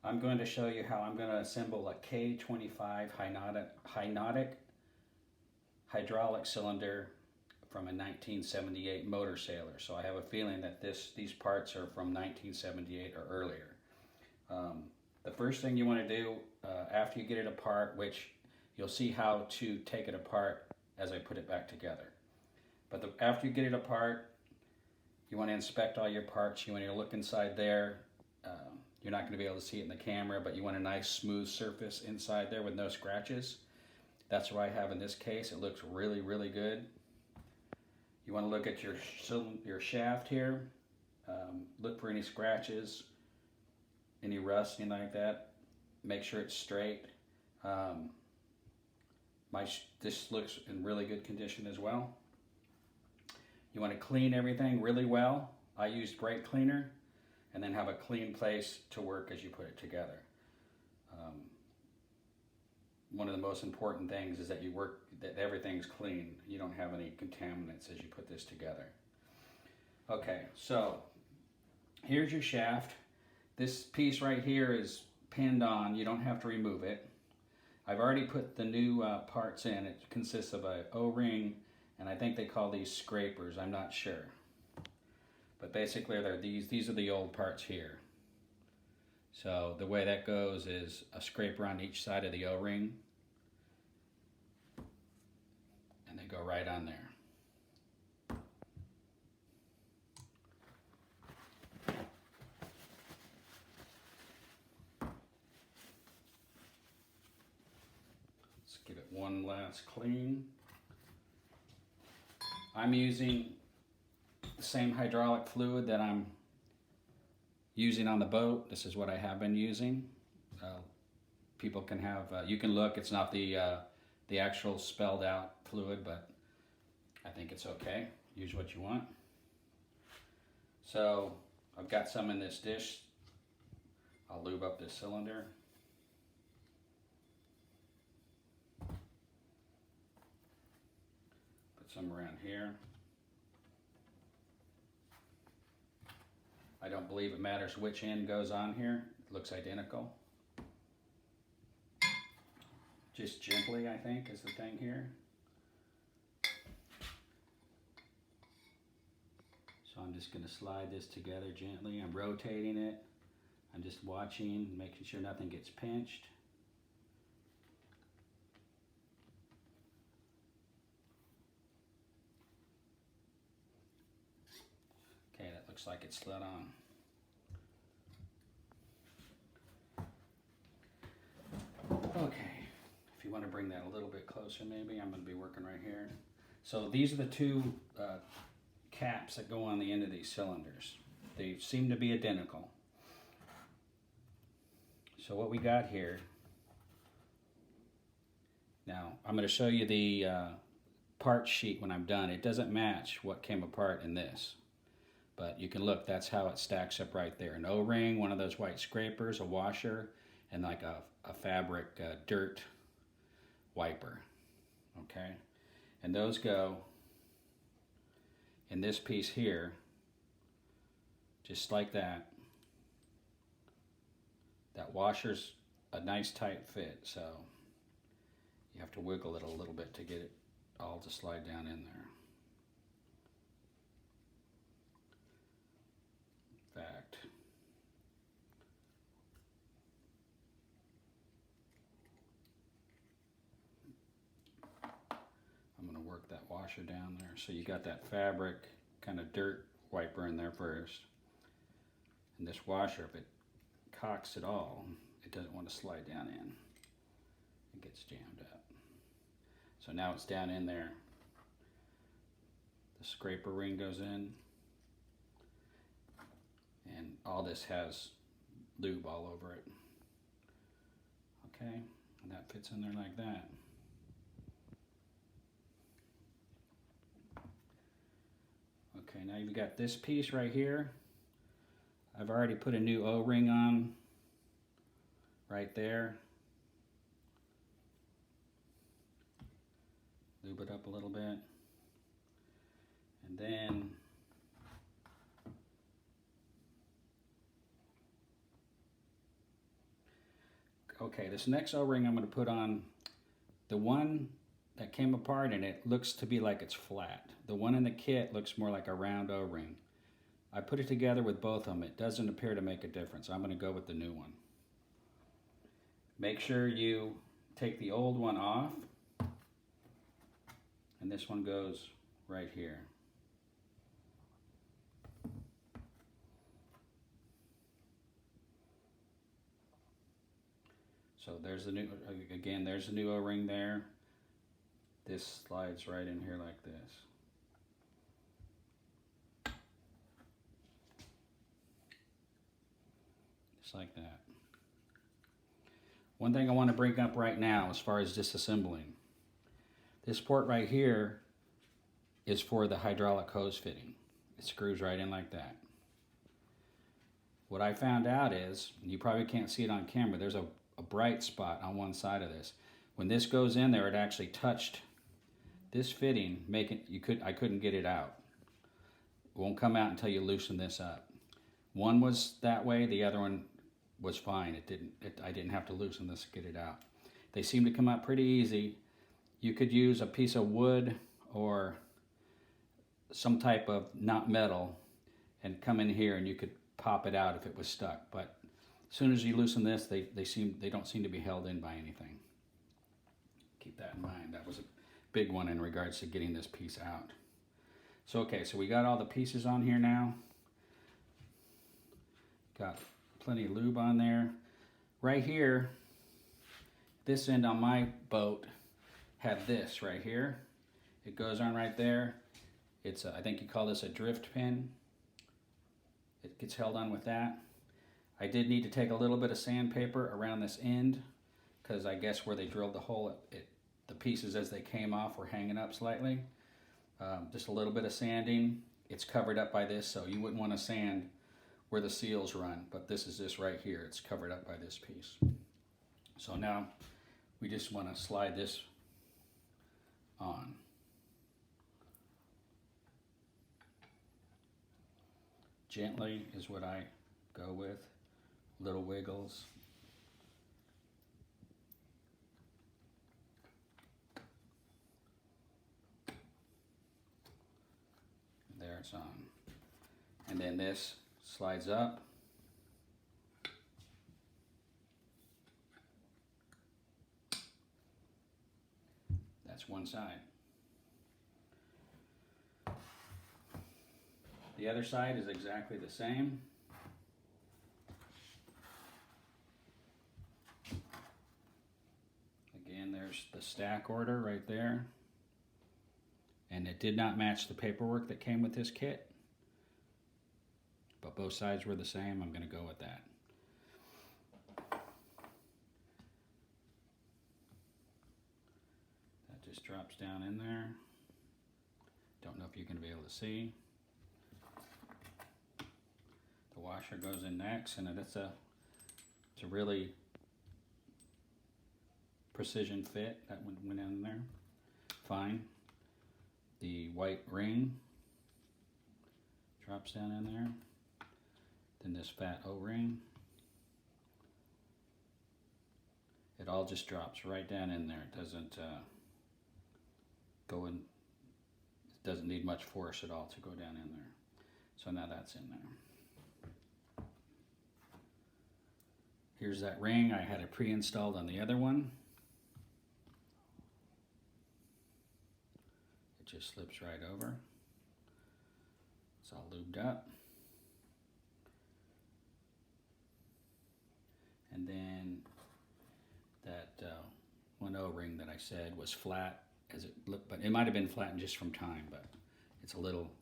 I'm going to show you how I'm going to assemble a K-25 Hynautic hydraulic cylinder from a 1978 motor sailor. So I have a feeling that these parts are from 1978 or earlier. The first thing you want to do after you get it apart, which you'll see how to take it apart as I put it back together. But after you get it apart, you want to inspect all your parts. You want to look inside there. You're not going to be able to see it in the camera, but you want a nice smooth surface inside there with no scratches. That's what I have in this case. It looks really, really good. You want to look at your shaft here. Look for any scratches, any rust, anything like that. Make sure it's straight. This looks in really good condition as well. You want to clean everything really well. I used brake cleaner, and then have a clean place to work as you put it together. One of the most important things is that that everything's clean. You don't have any contaminants as you put this together. Okay, so here's your shaft. This piece right here is pinned on. You don't have to remove it. I've already put the new parts in. It consists of an O-ring, and I think they call these scrapers. I'm not sure. But basically, these are the old parts here. So the way that goes is a scraper on each side of the O-ring, and they go right on there. Let's give it one last clean. I'm using the same hydraulic fluid that I'm using on the boat. This is what I have been using. People can have, you can look, it's not the actual spelled out fluid, but I think it's okay. Use what you want. So I've got some in this dish. I'll lube up this cylinder. Put some around here. I don't believe it matters which end goes on here. It looks identical. Just gently, I think, is the thing here. So I'm just going to slide this together gently. I'm rotating it. I'm just watching, making sure nothing gets pinched. Okay, that looks like it slid on. Okay, if you want to bring that a little bit closer maybe, I'm going to be working right here. So these are the two caps that go on the end of these cylinders. They seem to be identical. So what we got here, now I'm going to show you the part sheet when I'm done. It doesn't match what came apart in this. But you can look, that's how it stacks up right there. An O-ring, one of those white scrapers, a washer, and like a fabric dirt wiper, okay? And those go in this piece here, just like that. That washer's a nice tight fit, so you have to wiggle it a little bit to get it all to slide down in there. Fact. I'm going to work that washer down there. So you got that fabric kind of dirt wiper in there first. And this washer, if it cocks at all, it doesn't want to slide down in. It gets jammed up. So now it's down in there. The scraper ring goes in. And all this has lube all over it. Okay, and that fits in there like that. Okay, now you've got this piece right here. I've already put a new O-ring on right there. Lube it up a little bit. And then Okay, this next O-ring I'm going to put on, the one that came apart and it looks to be like it's flat. The one in the kit looks more like a round O-ring. I put it together with both of them. It doesn't appear to make a difference. I'm going to go with the new one. Make sure you take the old one off, and this one goes right here. So there's the new, again, there's the new O-ring there. This slides right in here like this. Just like that. One thing I want to bring up right now as far as disassembling. This port right here is for the hydraulic hose fitting. It screws right in like that. What I found out is, and you probably can't see it on camera, there's a bright spot on one side of this. When this goes in there, it actually touched this fitting, I couldn't get it out. It won't come out until you loosen this up. One was that way, the other one was fine. I didn't have to loosen this to get it out. They seem to come out pretty easy. You could use a piece of wood or some type of not metal and come in here and you could pop it out if it was stuck. But as soon as you loosen this, they don't seem to be held in by anything. Keep that in mind. That was a big one in regards to getting this piece out. So okay, so we got all the pieces on here now. Got plenty of lube on there. Right here, this end on my boat had this right here. It goes on right there. It's I think you call this a drift pin. It gets held on with that. I did need to take a little bit of sandpaper around this end because I guess where they drilled the hole, the pieces as they came off were hanging up slightly. Just a little bit of sanding. It's covered up by this, so you wouldn't want to sand where the seals run, but this is this right here. It's covered up by this piece. So now we just want to slide this on. Gently is what I go with. Little wiggles. There it's on. And then this slides up. That's one side. The other side is exactly the same. Again, there's the stack order right there. And it did not match the paperwork that came with this kit. But both sides were the same. I'm going to go with that. That just drops down in there. Don't know if you're going to be able to see. The washer goes in next, and it's a really precision fit. That one went in there fine. The white ring drops down in there. Then this fat O-ring. It all just drops right down in there. It doesn't go in. It doesn't need much force at all to go down in there. So now that's in there. Here's that ring. I had it pre-installed on the other one. It just slips right over. It's all lubed up. And then that one O-ring that I said was flat as it looked, but it might have been flattened just from time, but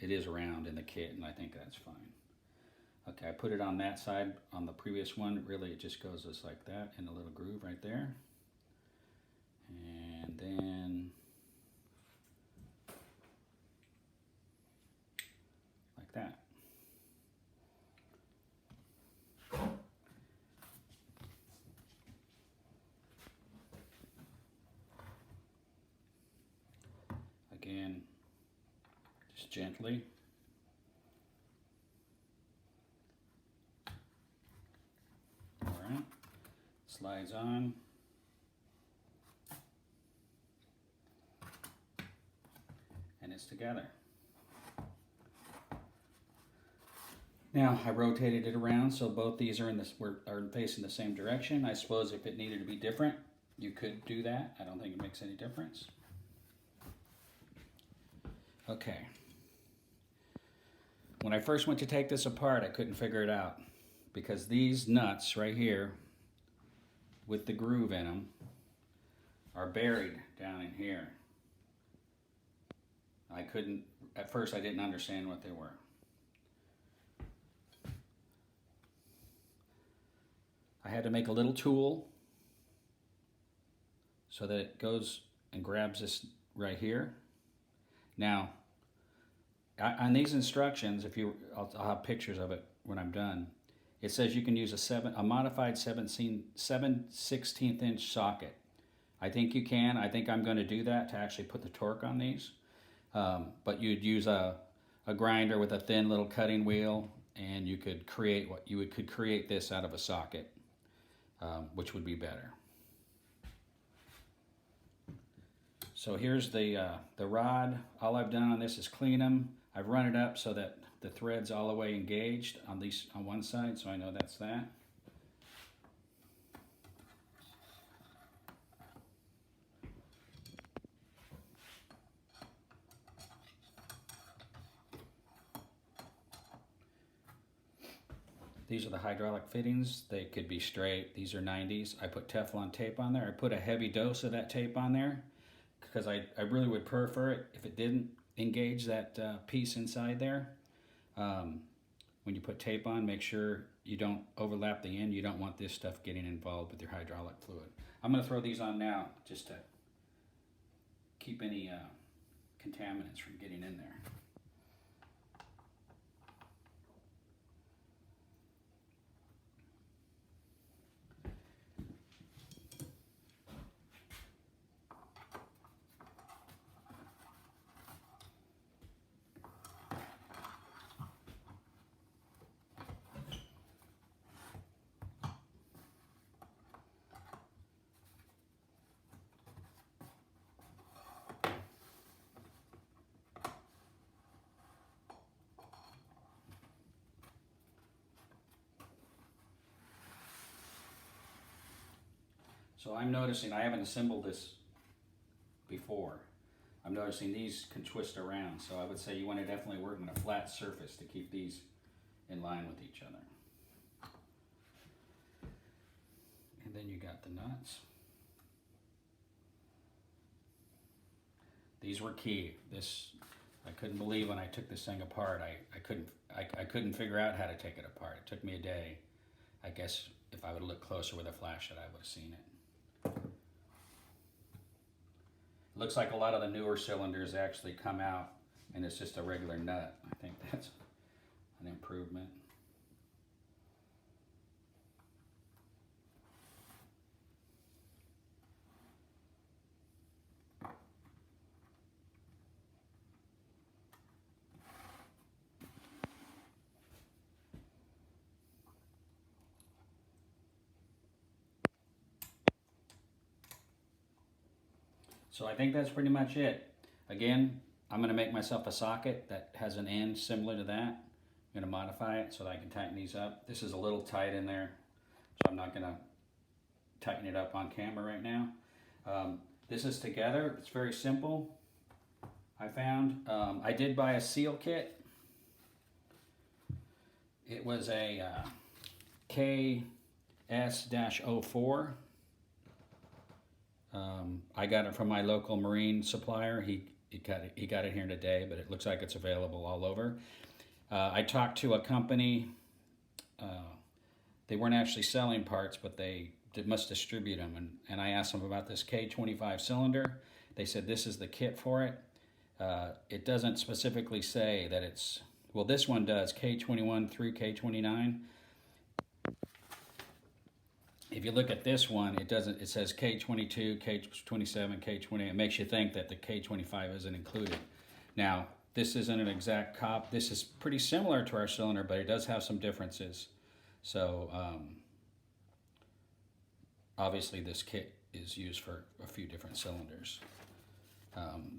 it is round in the kit, and I think that's fine. Okay, I put it on that side. On the previous one, really it just goes just like that in a little groove right there. And then like that. Again, just gently. slides on. And it's together. Now I rotated it around so both these are are facing the same direction. I suppose if it needed to be different, you could do that. I don't think it makes any difference. Okay. When I first went to take this apart, I couldn't figure it out because these nuts right here with the groove in them are buried down in here. At first I didn't understand what they were. I had to make a little tool so that it goes and grabs this right here. Now, on these instructions, I'll have pictures of it when I'm done. It says you can use a modified 7/16 inch socket. I think you can. I think I'm going to do that to actually put the torque on these. But you'd use a grinder with a thin little cutting wheel, and you could create could create this out of a socket, which would be better. So here's the rod. All I've done on this is clean them. I've run it up so that the thread's all the way engaged, at least on one side, so I know that's that. These are the hydraulic fittings. They could be straight. These are 90s. I put Teflon tape on there. I put a heavy dose of that tape on there because I really would prefer it if it didn't engage that piece inside there. When you put tape on, make sure you don't overlap the end. You don't want this stuff getting involved with your hydraulic fluid. I'm going to throw these on now just to keep any contaminants from getting in there. So I'm noticing, I haven't assembled this before. I'm noticing these can twist around. So I would say you want to definitely work on a flat surface to keep these in line with each other. And then you got the nuts. These were key. I couldn't believe when I took this thing apart. I couldn't figure out how to take it apart. It took me a day. I guess if I would have looked closer with a flashlight, I would have seen it. Looks like a lot of the newer cylinders actually come out and it's just a regular nut. I think that's an improvement. So I think that's pretty much it. Again, I'm going to make myself a socket that has an end similar to that. I'm going to modify it so that I can tighten these up. This is a little tight in there, so I'm not going to tighten it up on camera right now. This is together. It's very simple, I found. I did buy a seal kit. It was a KS-04. I got it from my local marine supplier. He got it here today, but it looks like it's available all over. I talked to a company. They weren't actually selling parts, but they must distribute them. And I asked them about this K-25 cylinder. They said this is the kit for it. It doesn't specifically say that it's, well, this one does, K21 through K29. If you look at this one, it doesn't. It says K22, K27, K28. It makes you think that the K25 isn't included. Now, this isn't an exact copy. This is pretty similar to our cylinder, but it does have some differences. So obviously this kit is used for a few different cylinders.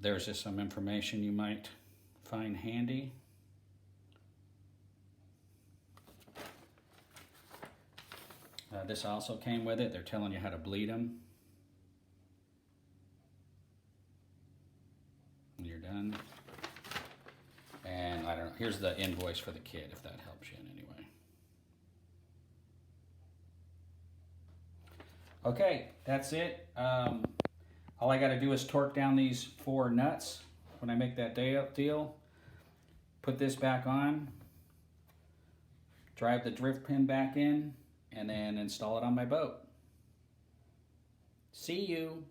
There's just some information you might find handy. This also came with it. They're telling you how to bleed them when you're done. And I don't know, here's the invoice for the kit if that helps you in any way. Okay, that's it. All I got to do is torque down these 4 nuts when I make that deal. Put this back on, drive the drift pin back in, and then install it on my boat. See you.